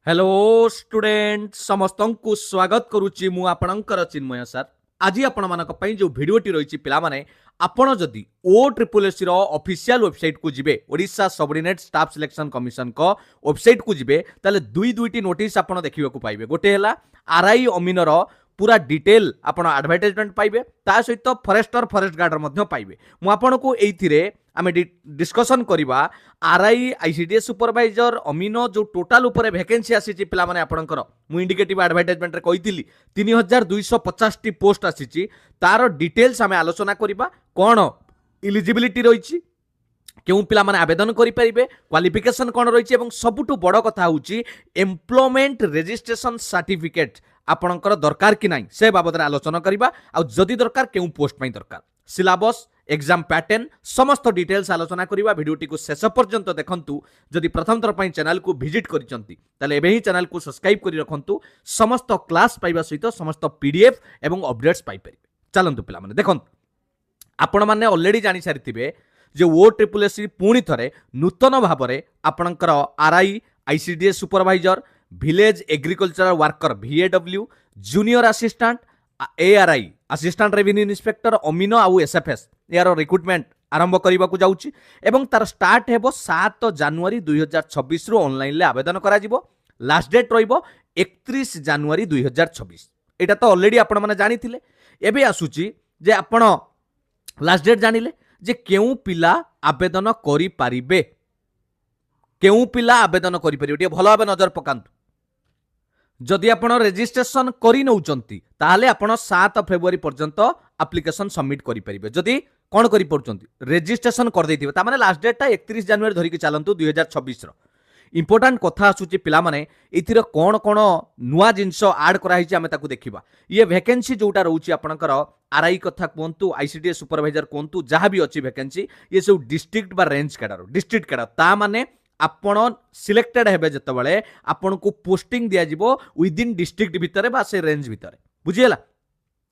Hello student समस्त को स्वागत करुच्ची मु आपणकर चिन्मय सर आज आपण मानक पई जो वीडियोटी रही पिला माने आपण जदि ओ ट्रिपल एस रो ऑफिशियल वेबसाइट को जिबे Odisha subordinate staff selection commission को वेबसाइट को जिबे ताले दुईटी नोटिस आपण देखिबा को पाइबे। गोटे हला आरआई अमीनर पूरा डिटेल आपण एडवर्टाइजमेंट पाइबे ता सहित फॉरेस्टर फॉरेस्ट गार्डर मध्य पाइबे। मु आपण को एइथिरे आमे डिस्कशन करिबा आरआई आईसीडीएस सुपरवाइजर अमीनो जो टोटाल ऊपर वैकेंसी आसीची पिला माने आपणकर मु इंडिकेटिव एडवर्टाइजमेंट रे कहितिली 3250 टी पोस्ट आसीची तार डिटेल्स आमे आलोचना करिबा कोन एलिजिबिलिटी रहिची केउ पिला माने आवेदन करि परिबे क्वालिफिकेशन कोन रहिची एवं सबुटु बड़ कथा होची एम्प्लॉयमेंट रजिस्ट्रेशन सर्टिफिकेट आपणकर दरकार कि नाही से बाबद आलोचना करिबा आ जदि दरकार केउ पोस्ट पई दरकार सिलेबस एग्जाम पैटर्न समस्त डिटेल्स आलोचना करिबा। वीडियोटी को शेष पर्यंत देखंतु जदि प्रथम थर पई चैनल को विजिट करिसंती ताले एबे ही चैनल को सब्सक्राइब करि रखंतु समस्त क्लास पाइबा सहित समस्त पीडीएफ एवं अपडेट्स पाइ परिबे। चलंतु पिला माने देखंतु आपण माने ऑलरेडी जानि सारिथिबे जे ओ ट्रिपल एस पुणी थरे नूतन भाबरे आपणकर RI ICDS supervisor village agricultural worker VAW junior assistant ARI assistant revenue inspector amino आउ एसएफएस यार रिक्रुटमेंट आरंभ करने को जाउची एवं तार स्टार्ट हेबो 7 जनवरी 2026 रु ऑनलाइन ले आवेदन करा जिवो। लास्ट डेट रहिबो 31 जनवरी 2026। एटा तो ऑलरेडी आपण माने जानिथिले। एबे आसुची जे आपण लास्ट डेट जानिले जे केउ पिला आवेदन करि पारिबे केउ पिला आवेदन करि परिबे टे भलो भाबे नजर पकांतु। जदि आपण रेजिस्ट्रेशन करि नउचंती ताहाले आपण 7 फेब्रुआरी पर्यंत एप्लिकेशन सबमिट करि परिबे। जदि कोन करि पड़चंती रेजिस्ट्रेशन कर देथिबे ता माने लास्ट डेट ता 31 जनवरी धरि के चलंतु 2026 रो। इंपोर्टेंट कथा आसुची पिला माने इथिर कोन कोन नुवा जिंस ऐड करा हिची हमें ताकू देखिबा। ये वैकेंसी जोटा रहउची आपणकर आरआई कथा कोंतु आईसीडीएस सुपरवाइजर कोंतु जहां भी अछि वैकेंसी ये सब डिस्ट्रिक्ट बा रेंज कैडर डिस्ट्रिक्ट कैडर ता माने आपण सिलेक्टेड हेबे जतबेले आपण को पोस्टिंग दिया जिवो विद इन डिस्ट्रिक्ट भितरे बा से रेंज भितरे बुझियला।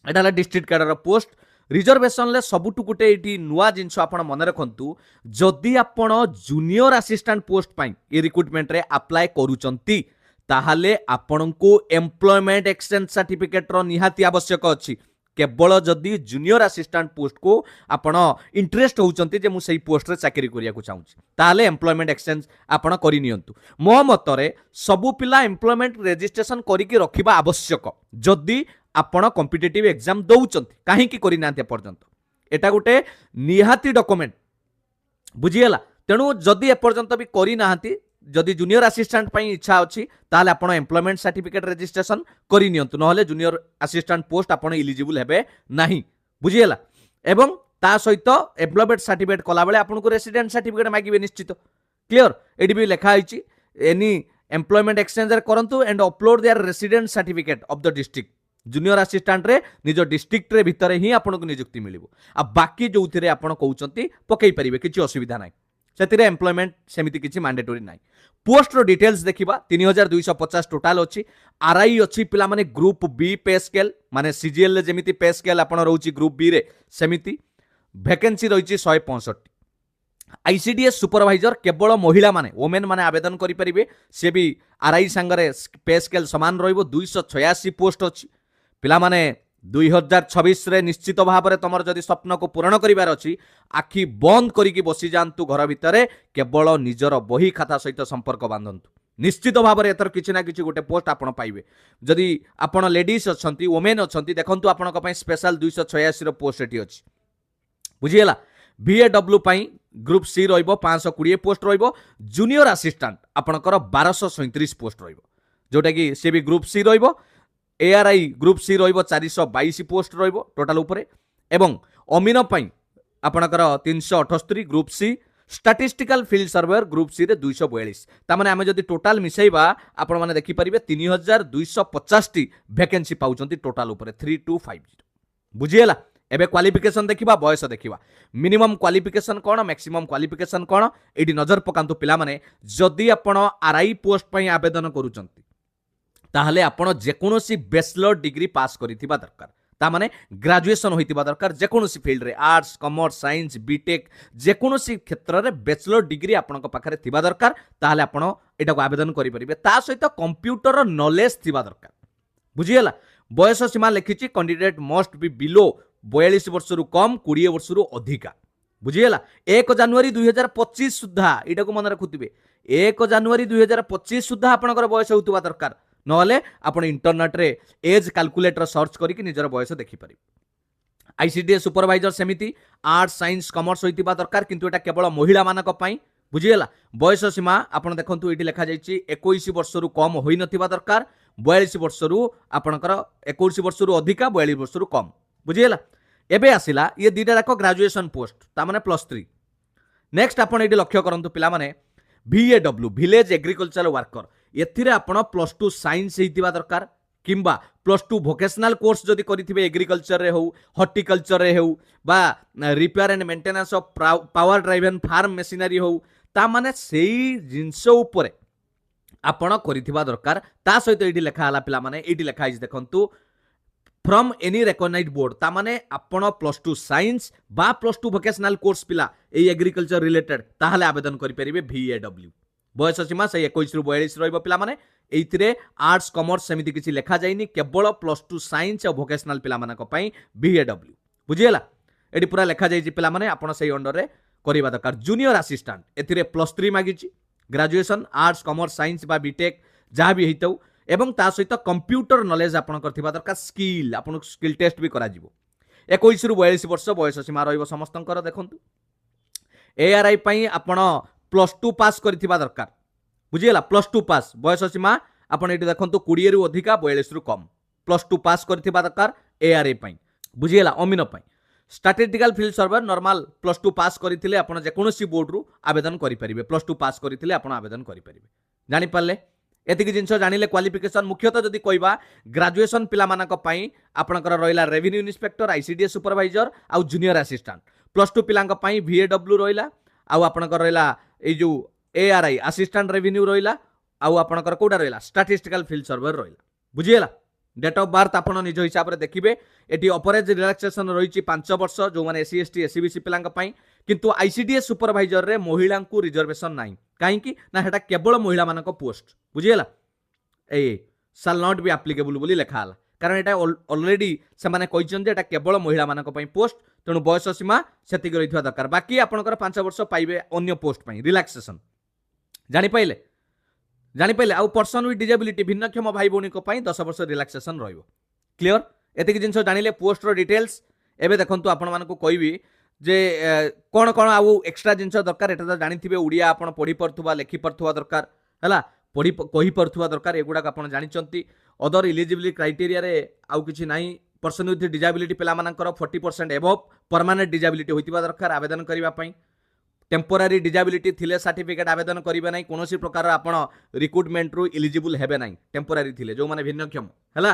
एटा ला डिस्ट्रिक्ट कैडर पोस्ट रिजर्वेशन ले सबुटु गुटे एटी नुवा जिंस आपण मन रखंतु जदि आपण जूनियर असिस्टेंट पोस्ट पाई ए रिक्रुटमेंट रे अप्लाई करूचंती ताहाले आपण को एम्प्लॉयमेंट एक्सचेंज सर्टिफिकेट रो निहाती आवश्यक अछि। केवल जदि जूनियर असिस्टेंट पोस्ट को आपण इंटरेस्ट होउचंती जे मु सही पोस्ट रे चाकरी करिया को चाहूची ताहाले एम्प्लॉयमेंट एक्सचेंज आपण करि नियंतु। मो मतरे सबु पिला एम्प्लॉयमेंट रजिस्ट्रेशन करि के रखिबा आवश्यक जदि आपण कॉम्पिटिटिव एग्जाम दउचंती काहे की करि नांते पर्यंत एटा गुटे निहाती डॉक्यूमेंट बुझियला। तेणु जदि ए पर्यंत भी करि नाहंती जदि जूनियर असिस्टेंट पई इच्छा अछि ताले आपण एम्प्लॉयमेंट सर्टिफिकेट रजिस्ट्रेशन करि नियंतु नहले जूनियर असिस्टेंट पोस्ट आपण एलिजिबल हेबे नाही बुझियला। एवं ता सहित एम्प्लॉयमेंट सर्टिफिकेट कला बेले आपण को रेसिडेंट सर्टिफिकेट मागिबे निश्चित क्लियर। एडी भी लिखा आइछि एनी एम्प्लॉयमेंट एक्सचेंज करंतु and upload their resident certificate of the district junior assistant रे निज डिस्ट्रिक्ट रे भितरे ही आपण को नियुक्ति मिलिबो। आ बाकी जोथिरे आपण कहउचंती पकई परिबे किछि असुविधा नाही सेतिरे एम्प्लॉयमेंट सेमिति किछि मैंडेटरी नाही। पोस्ट रो डिटेल्स देखिबा 3250 टोटल अछि। आरआई अछि पिला माने ग्रुप बी पे स्केल माने सीजीएल ले जेमिति पे स्केल आपण रहउची ग्रुप बी रे सेमिति वैकेंसी रहिछि 165। आईसीडीएस सुपरवाइजर केवल महिला माने वोमेन माने आवेदन करि परिबे से भी आरआई संगरे पे स्केल समान रहिबो 286 पोस्ट अछि। पिला माने 2026 रे निश्चित भाव में तुम जदि स्वप्न को पूरण करिवार अछि आखि बंद करिकी बसी जांतु घर भितरे केवल निजर बही खाता सहित संपर्क बांधंतु निश्चित भाव में एतर किछि ना किछि गोटे पोस्ट आपण पाइबे। जदि आपण लेडीज अछंती वोमेन अछंती देखंतु आपण को पई स्पेशल 286 रो पोस्ट एटी अछि बुझियला। VAW पई ग्रुप सी रहिबो 520 पोस्ट रहिबो। जूनियर असिस्टेंट आपणकर 1237 पोस्ट रहिबो जोटा कि से भी ग्रुप सी रहिबो। ARI ग्रुप सी रहिबो 422 पोस्ट रहिबो टोटल ऊपर एवं अमीनो पई आपणकर 378 group C statistical field surveyor group C रे 242 ता माने हम जदि टोटल मिसैबा आपण माने देखि परिबे 3250 टी वैकेंसी पाउचंती टोटल ऊपर 3250 बुझियला। एबे क्वालिफिकेशन देखिबा बयस देखिबा मिनिमम क्वालिफिकेशन कोन मैक्सिमम क्वालिफिकेशन कोन एडी नजर पकांतु पिला माने जदि आपण आरआई पोस्ट पई आवेदन करूचंती ताहले आपण जेकोनोसी बैचलर डिग्री पास करिथिबा दरकार तामाने ग्रेजुएशन होइतिबा दरकार जेकोनोसी फील्ड रे आर्ट्स कॉमर्स साइंस बीटेक जेकोनोसी क्षेत्र रे बैचलर डिग्री आपनक पाखरे थिबा दरकार ताहाले आपण एटा को आवेदन करि परिबे ता सहित कंप्यूटर नॉलेज थिबा दरकार बुझियला बयस सीमा लिखिछि कैंडिडेट मस्ट बी बिलो 42 वर्ष रु कम 20 वर्ष रु अधिका बुझियला 1 जनवरी 2025 सुद्धा एटा को मन रखुतिबे 1 जनवरी 2025 सुद्धा आपनकर बयस होतुबा दरकार नहले आपण इंटरनेट रे एज कैलकुलेटर सर्च करिक निजर बयस देखि पारि आईसीडीएस सुपरवाइजर सेमिति आर्ट्स साइंस कॉमर्स होइतिबा दरकार किंतु एटा केवल महिला मानक पई बुझियला बयस सीमा आपण देखंतु एटी लेखा जाईछि 21 वर्ष रु कम होई नथिबा दरकार 42 वर्ष रु आपणकर 21 वर्ष रु अधिका 42 वर्ष रु कम बुझियला एबे आसिला ये दीटा जाक ग्रेजुएशन पोस्ट ता माने +3 नेक्स्ट आपण एटी लक्ष्य करंतु पिला माने VAW विलेज एग्रीकल्चर वर्कर एथिरे आपण +2 साइंस हेतिबा दरकार किंबा +2 वोकेशनल कोर्स जदि करिथिबे एग्रीकल्चर रे हो हॉर्टिकल्चर रे हो बा repair and maintenance of power driven farm machinery हो ता माने सेही जिंस ऊपर आपण करिथिबा दरकार ता सहित एटी लेखा हला पिला माने एटी लेखा इज देखंतु फ्रॉम एनी रिकॉग्नाइज्ड बोर्ड ता माने आपण +2 साइंस बा +2 वोकेशनल कोर्स पिला ए एग्रीकल्चर रिलेटेड ताहाले आवेदन करि परिबे VAW बयस सीमा से 21 रु 42 रहइबो पिला माने एइथिरे आर्ट्स कॉमर्स समिति किछि लेखा जाइनी केवल +2 साइंस और वोकेशनल पिला मानक पई VAW बुझियला एडी पूरा लेखा जाइछि पिला माने आपण सेही अंडर रे करिबा दरकार जूनियर असिस्टेंट एथिरे +3 मागिछि ग्रेजुएशन आर्ट्स कॉमर्स साइंस बा बीटेक जहाँ भी हेतौ एवं ता सहित कंप्यूटर नॉलेज आपण करथिबा दरकार स्किल आपण स्किल टेस्ट भी करा जिवो 21 रु 42 वर्ष बयस सीमा रहइबो समस्तंकर देखंतु ARI पई आपण +2 पास करथिबा दरकार बुझियला +2 पास बयस सीमा आपण एटी देखंतु 20 रु अधिका 42 रु कम +2 पास करथिबा दरकार ARI पई बुझियला अमीन पई स्टैटिस्टिकल फील्ड सर्वर नॉर्मल +2 पास करथिले आपण जे कोनोसी बोर्ड रु आवेदन करि परिबे +2 पास करथिले आपण आवेदन करि परिबे जानि पाले एतिक जिनस जानिले क्वालिफिकेशन मुख्यतः जदि कहबा ग्रेजुएशन पिला मानक पई आपनकर रहिला रेवेन्यू इन्स्पेक्टर आईसीडीएस सुपरवाइजर आउ जूनियर असिस्टेंट +2 पिलांक पई VAW रहिला आउ आपनकर रहिला ए जो ARI असिस्टेंट रेवेन्यू रहिला आउ आपनकर कोडा रहिला स्टैटिस्टिकल फील्ड सर्वर रहिला बुझियला डेट ऑफ बर्थ आपण निज हिसाब रे देखिबे एटी अपरेज रिलैक्सेशन रहिछि 5 वर्ष जो माने SC ST SCBC पिलांक पई किंतु आईसीडीएस सुपरवाइजर रे महिला को रिजर्वेशन नाही काहेकि ना हेटा केवल महिला मानक पोस्ट बुझियला ए शैल नॉट बी एप्लीकेबल बोली लेखा हला कारण एटा ऑलरेडी से माने कहिसन जे एटा केवल महिला मानक पई पोस्ट तेणु बयस सीमा सेतिक रहिथवा दरकार बाकी आपनकर 5 वर्ष पाइबे अन्य पोस्ट पई रिलैक्सेशन जानि पाइले आउ पर्सन विथ डिजेबिलिटी भिन्नक्षम भाई भौणी को पई 10 वर्ष रिलैक्सेशन रहिबो क्लियर एतिक जिंस जानिले पोस्ट रो डिटेल्स एबे देखंतु आपण मानकु कहबी जे कोन कोन आउ एक्स्ट्रा जिंस दरकार एटा जानिथिबे उडिया आपण पढी परथुबा लेखि परथुबा दरकार हला पढी कहि परथुबा दरकार एगुडा आपण जानिचंती अदर इलिजिबिलिटी क्राइटेरिया रे आउ किछि नाही पर्सन विथ डिजेबिलिटी पिला मानकर 40% एबव परमानेंट डिजेबिलिटी होइतिबा दरकार आवेदन करिबा पई टेम्पोरारी डिजेबिलिटी थिले सर्टिफिकेट आवेदन करिबे नाही कोनोसी प्रकार आपण रिक्रुटमेंट रु एलिजिबल हेबे नाही टेम्पोरारी थिले जो माने भिन्नक्षम हला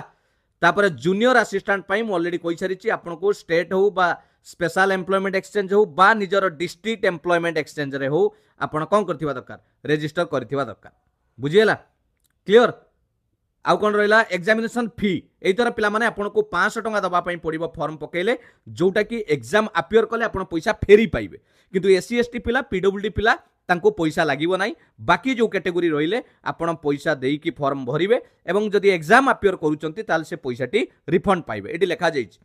तापर जूनियर असिस्टेंट पई म ऑलरेडी कहि सारिछि आपनको स्टेट हो बा स्पेशल एम्प्लॉयमेंट एक्सचेंज हो बा निजर डिस्ट्रिक्ट एम्प्लॉयमेंट एक्सचेंज रे हो आपण कोन करथिबा दरकार रजिस्टर करथिबा दरकार बुझियला क्लियर आउ कोन रहिला एग्जामिनेशन फी एई तरह पिला माने आपनको 500 टंका दबा पई पड़िबो फॉर्म पकेले जोटा कि एग्जाम अपियर कले आपण पैसा फेरी पाइबे किंतु SC ST पिला PWD पिला तांको पैसा लागिबो नाही बाकी जो कैटेगरी रहिले आपण पैसा देई कि फॉर्म भरिबे एवं जदि एग्जाम अपियर करूचंती ताल से पैसाटी रिफंड पाइबे एटी लेखा जाइछि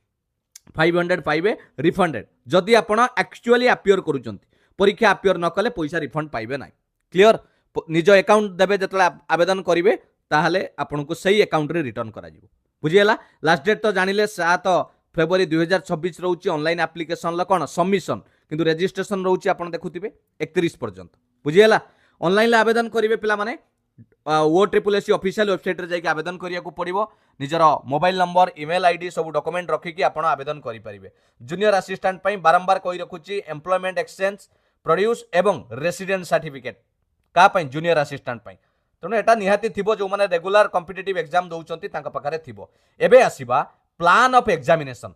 500 पाइबे रिफंडेड जदि आपण एक्चुअली अपियर करूचंती परीक्षा अपियर न कले पैसा रिफंड पाइबे नाही क्लियर निज अकाउंट देबे जतला आवेदन करिवे ताहले आपनको सही अकाउंट रे रिटर्न करा जिवो बुझियला लास्ट डेट तो जानिले 7 फेब्रुआरी 2026 रहउची ऑनलाइन एप्लीकेशन ल कोन सबमिशन किंतु रजिस्ट्रेशन रहउची आपण देखुथिबे 31 पर्यंत बुझियला ऑनलाइन ले आवेदन करिवे पिला माने OSSC ऑफिशियल वेबसाइट रे जाई आवेदन करिया को पड़िबो निजर मोबाइल नंबर ईमेल आईडी सब डॉक्यूमेंट रखी कि आपण आवेदन करि परिबे जूनियर असिस्टेंट पई बारंबार कहि रखुची एम्प्लॉयमेंट एक्सचेंज प्रोड्यूस एवं रेसिडेंट सर्टिफिकेट का पई जूनियर असिस्टेंट पई तेणु एटा निहाती थिबो जो माने रेगुलर कॉम्पिटिटिव एग्जाम दउचंती तांका पाखरे थिबो एबे आसीबा प्लान ऑफ एग्जामिनेशन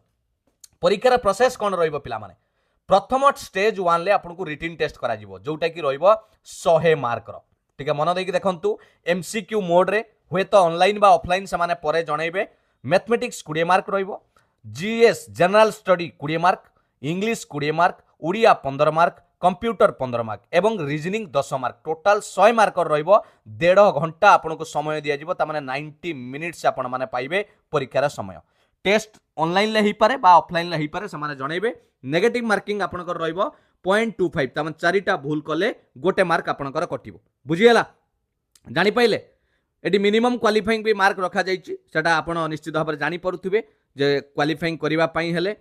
परीक्षार प्रोसेस कोन रहइबो पिला माने प्रथम स्टेज 1 ले आपनको रिटन टेस्ट करा जिवो जोटा कि रहइबो 100 मार्क रो ठीक है मन देकी देखंतु MCQ मोड रे हुए तो ऑनलाइन बा ऑफलाइन से माने परे जणैबे मैथमेटिक्स 20 मार्क रहइबो GS general study 20 mark, English 20 mark, Odia 15 mark, computer 15 mark एवं रीजनिंग 10 मार्क टोटाल 100 मार्क रहिबो। 1.5 घंटा आपनको समय दिया जिवो ता माने 90 मिनिट्स आपण माने पाइबे परीक्षार समय। टेस्ट ऑनलाइन ले ही पारे बा ऑफलाइन ले ही पारे से माने जणैबे। नेगेटिव मार्किंग आपनकर रहिबो 0.25 ता माने 4टा भूल कले गोटे मार्क आपनकर कटिबो। बुझियला जानि पाइले एटी मिनिमम क्वालिफाइंग भी मार्क रखा जाइछि सेटा आपण निश्चित भाव जानि परुथिबे जे क्वालिफाइंग करिवा पई हेले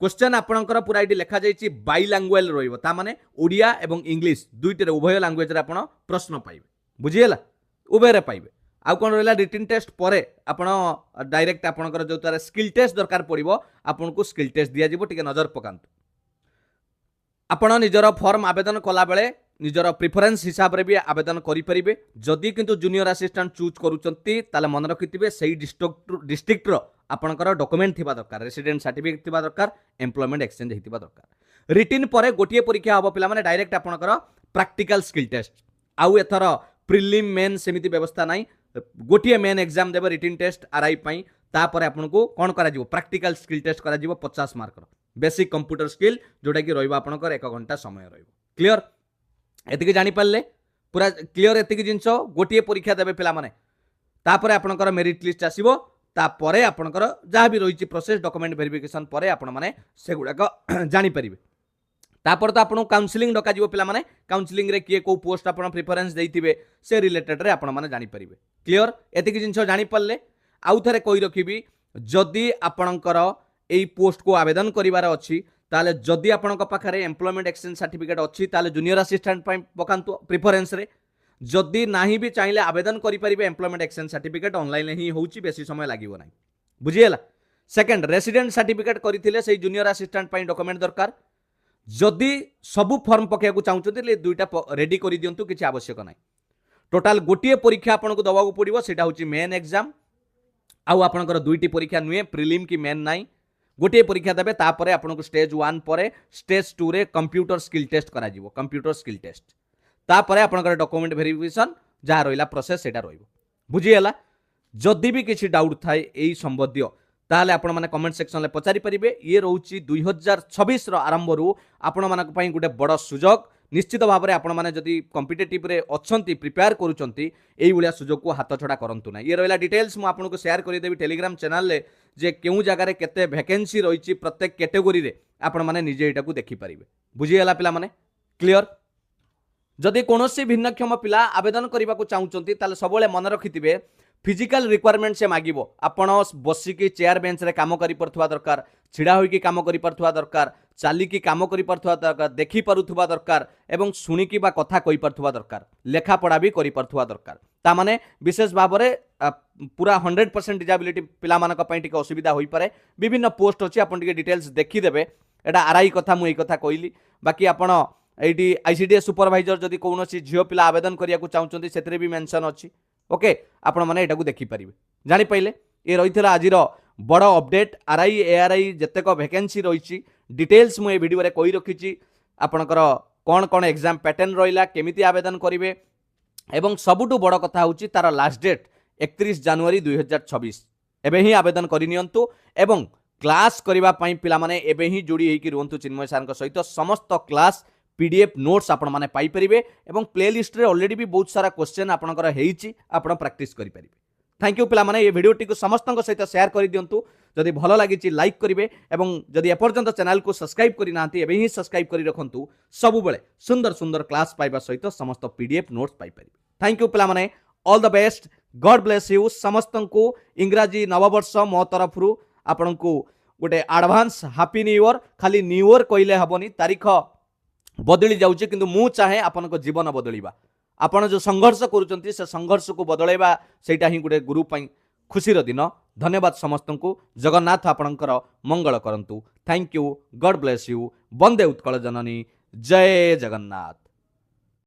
क्वेश्चन आपणकर पूरा ये लिखा जाइए बाइलांगुएल रा माने ओडिया एवं इंग्लिश दुईटे उभय लांगुएज आप प्रश्न पाइबे। बुझीगला उभय पाइबे। आउ कौन रहा रिटन टेस्ट पर आपण डायरेक्ट आपणकर जो तार स्किल टेस्ट दरकार पड़ो आपन को स्किल टेस्ट दिया जिवो टिके नजर पकांतु। आपण निजर फॉर्म आवेदन कला बेले निजर प्रिफरेंस हिसाब रे भी आवेदन करि परिबे। जदि किंतु जूनियर असिस्टेंट चूज करूचंती ताले मन रखिथिबे सेही डिस्ट्रिक्ट रो आपणकर डॉक्यूमेंट थिबा दरकार, रेसिडेंट सर्टिफिकेट थिबा दरकार, एम्प्लॉयमेंट एक्सचेंज हिथिबा दरकार। रिटन परे गोटिए परीक्षा हबो पिला माने डायरेक्ट आपणकर प्रैक्टिकल स्किल टेस्ट। आउ एथर प्रिलिम मेन सेमिति व्यवस्था नाही, गोटिए मेन एग्जाम देबे रिटन टेस्ट आरआई पई तापर आपनको कोन करा जिवो प्रैक्टिकल स्किल टेस्ट करा जिवो 50 मार्क रो बेसिक कंप्यूटर स्किल जोटा कि रहइबा आपणकर 1 घंटा समय रहइबो। क्लियर एतिके जानि पारले पूरा क्लियर एतिके जिंसो गोटिए परीक्षा देबे पिला माने तापर आपणकर मेरिट लिस्ट आसीबो तापरे आपणकर जहाँ भी रही प्रोसेस डॉक्यूमेंट वेरिफिकेशन परे आपण माने सेगुड़ाक जानी परिबे। तापर तो आपन काउंसलिंग डका जिवो पिला माने काउंसलिंग रे किए को पोस्ट आपण प्रेफरेंस देइथिबे से रिलेटेड रे आपण माने जानी परिबे। क्लियर एतिकी जिंस जानी पल्ले आउ थरे कोइ रखिबी जदि आपणकर एई पोस्ट को आवेदन करिवार अछि ताले जदि आपणक पाखरे एम्प्लॉयमेंट एक्सचेंज सर्टिफिकेट अछि ताले जूनियर असिस्टेंट पई पकांतु प्रेफरेंस रे। जदि नाही भी चाहिए आवेदन करि परिबे एम्प्लॉयमेंट एक्सचेंज सर्टिफिकेट ऑनलाइन ही होउची बेसी समय लागिवो नाही। बुझिएला सेकंड रेसिडेंट सर्टिफिकेट करिथिले सेही जूनियर असिस्टेंट पई डॉक्यूमेंट दरकार। जदि सबु फॉर्म पकेया को चाहुचथि ले दुईटा रेडी करि दियंतु किछि आवश्यक नाही। टोटाल गोटिए परीक्षा आपनको दबाकू पड़िबो सेटा होची मेन एग्जाम आउ आपनकर दुईटी परीक्षा नुए प्रिलिम की मेन नाही। गोटे परीक्षा देबे तापरे आपनको स्टेज 1 परे स्टेज 2 रे कंप्यूटर स्किल टेस्ट करा जिवो कंप्यूटर स्किल टेस्ट तापरे आपनकर डॉक्यूमेंट वेरिफिकेशन जहाँ रहिला प्रोसेस सेटा रहिबो। बुझिएला जदि भी किछि डाउट थाए एई संबंधी ताहले आपण माने कमेंट सेक्शन ले पचारि परिबे। ये रहउची 2026 रो आरंभ रु आपण मानक पई गुटे बड़ सुजोग। निश्चित भाव में आपण माने जदि कॉम्पिटिटिव रे अछंती प्रिपेयर करूचंती एई भलिया सुजोग को हाथ छड़ा करंतु ना। ये रहिला डिटेल्स मु आपनको शेयर करि देबी टेलीग्राम चैनल ले जे केउ जगह रे केते वैकेंसी रहिची प्रत्येक कैटेगरी रे आपण माने निजे एटा को देखि परिबे। बुझिएला पिला माने क्लियर। जदि कोनोसी भिन्नक्षम पिला आवेदन करने को चाहूँगी ताले सबले मन रखिथिबे फिजिकल रिक्वायरमेंट से मागिबो। आपण बसिकी चेयर बेंच रे काम करि परथुवा दरकार, छिड़ा होइकी काम करि परथुवा दरकार, चालिकी काम करि परथुवा दरकार, देखि परुथुवा दरकार एवं सुनिकी बा कथा कहि परथुवा दरकार, लेखा पढ़ा भी करि परथुवा दरकार। ता माने विशेष भाव में पूरा 100% डिजाबिलिटी पिला मानक पई टिके असुविधा होई पारे। विभिन्न पोस्ट अछि आपण टिके डिटेल्स देखि देबे। एटा आरआई कथा मु एई कथा कहली। बाकी आपण एटी आईसीडीएस सुपरवाइजर जदि कौनसी झील पिला आवेदन करिया को चाहूँगी से भी मेंशन अच्छी। ओके आपण मैंने यहाँ देखिपारे जानी पाइले। ये रही आज बड़ अपडेट आरआई एआरआई जितेक वैकेंसी रही डिटेल्स मुझे वीडियो रे कही रखी। आपणकर कौन कौन एग्जाम पैटर्न रहा केमिति आवेदन करेंगे एवं सबुठु बड़ कथा हूँ तार लास्ट डेट 31 जनवरी 2026 एवं ही आवेदन करनियंतु एवं क्लास करने पिला माने एबे ही जोड़ी होकर रुहतु चिन्मय सार सहित समस्त क्लास पीडीएफ नोट्स आपण माने पाई परिबे एवं प्लेलिस्ट रे ऑलरेडी भी बहुत सारा क्वेश्चन आपणकर हेइची आपण प्रैक्टिस करि परिबे। थैंक यू पिला माने ये वीडियो टिको समस्तक सहित शेयर कर दियंतु। जदि भलो लागिची लाइक करिवे एवं जदि एपर्यंत चैनल को सब्सक्राइब करि नांती एबे ही सब्सक्राइब करि रखंतु। सब बेले सुंदर सुंदर क्लास पाइबा सहित समस्त पीडीएफ नोट्स पाई परिबे। थैंक यू पिला माने all the best God bless you. समस्तंकु इंग्राजी नववर्ष मो तरफरु आपनकु गोटे एडवांस हैप्पी न्यू ईयर। खाली न्यू ईयर कहले हबनी तारीख बदली जाऊँ किंतु मु चाहे आपन जीवन बदलवा। आपन जो संघर्ष करुँच से संघर्ष को बदलैबा सेटा ही गोटे गुरु पई खुशीर दिन। धन्यवाद समस्त को। जगन्नाथ आपणकर मंगल करंतु। Thank you God bless you. वंदे उत्कल जननी। जय जगन्नाथ।